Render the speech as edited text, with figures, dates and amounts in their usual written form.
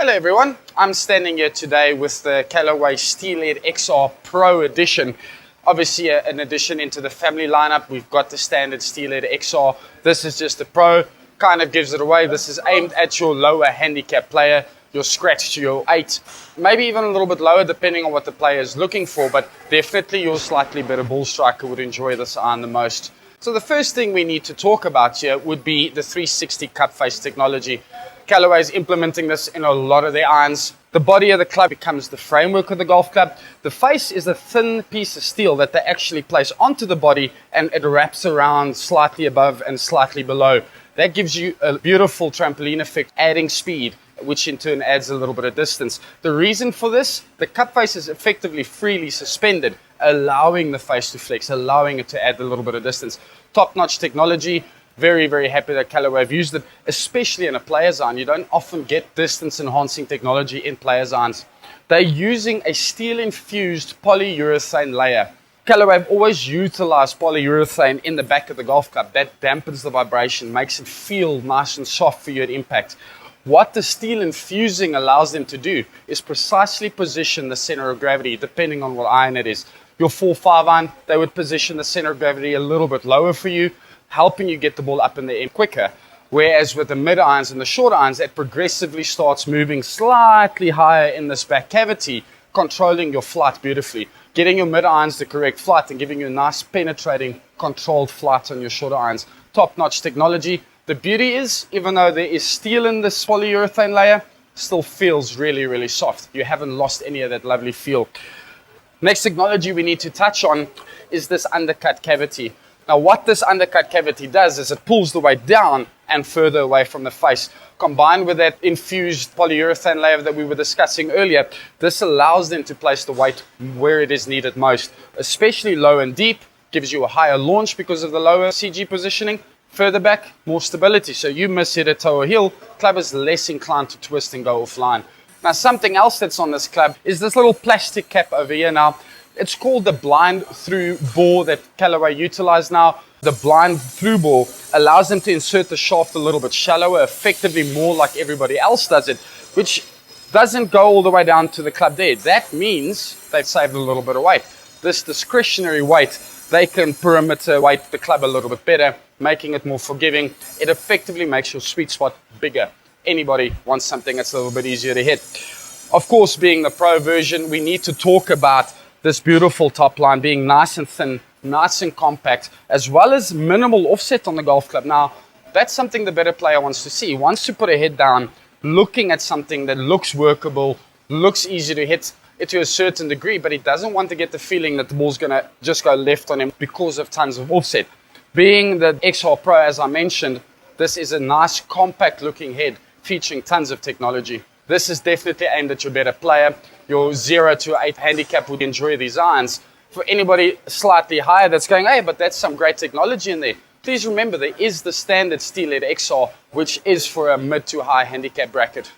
Hello everyone, I'm standing here today with the Callaway Steelhead XR Pro Edition. Obviously an addition into the family lineup. We've got the standard Steelhead XR. This is just the Pro, kind of gives it away. This is aimed at your lower handicap player, your scratch to your 8, maybe even a little bit lower depending on what the player is looking for, but definitely your slightly better ball striker would enjoy this iron the most. So the first thing we need to talk about here would be the 360 cup face technology. Callaway is implementing this in a lot of their irons. The body of the club becomes the framework of the golf club. The face is a thin piece of steel that they actually place onto the body, and it wraps around slightly above and slightly below. That gives you a beautiful trampoline effect, adding speed, which in turn adds a little bit of distance. The reason for this, the cup face is effectively freely suspended, allowing the face to flex, allowing it to add a little bit of distance. Top-notch technology. Very, very happy that Callaway have used it, especially in a player's iron. You don't often get distance-enhancing technology in player's irons. They're using a steel-infused polyurethane layer. Callaway have always utilized polyurethane in the back of the golf club. That dampens the vibration, makes it feel nice and soft for you at impact. What the steel infusing allows them to do is precisely position the center of gravity, depending on what iron it is. Your 4-5 iron, they would position the center of gravity a little bit lower for you, helping you get the ball up in the air quicker. Whereas with the mid irons and the short irons, it progressively starts moving slightly higher in this back cavity, controlling your flight beautifully. Getting your mid irons the correct flight and giving you a nice penetrating, controlled flight on your short irons. Top-notch technology. The beauty is, even though there is steel in this polyurethane layer, still feels really, really soft. You haven't lost any of that lovely feel. Next technology we need to touch on is this undercut cavity. Now what this undercut cavity does is it pulls the weight down and further away from the face. Combined with that infused polyurethane layer that we were discussing earlier, this allows them to place the weight where it is needed most, especially low and deep. Gives you a higher launch because of the lower CG positioning. Further back, more stability. So you miss hit a toe or heel, club is less inclined to twist and go offline. Now something else that's on this club is this little plastic cap over here. Now it's called the blind through bore that Callaway utilize now. The blind through bore allows them to insert the shaft a little bit shallower, effectively more like everybody else does it, which doesn't go all the way down to the club there. That means they've saved a little bit of weight. This discretionary weight, they can perimeter weight the club a little bit better, making it more forgiving. It effectively makes your sweet spot bigger. Anybody wants something that's a little bit easier to hit. Of course, being the Pro version, we need to talk about this beautiful top line being nice and thin, nice and compact, as well as minimal offset on the golf club. Now, that's something the better player wants to see. He wants to put a head down, looking at something that looks workable, looks easy to hit it to a certain degree, but he doesn't want to get the feeling that the ball's going to just go left on him because of tons of offset. Being the XR Pro, as I mentioned, this is a nice compact looking head featuring tons of technology. This is definitely aimed at your better player. Your 0 to 8 handicap would enjoy these irons. For anybody slightly higher that's going, hey, but that's some great technology in there. Please remember there is the standard Steelhead XR, which is for a mid to high handicap bracket.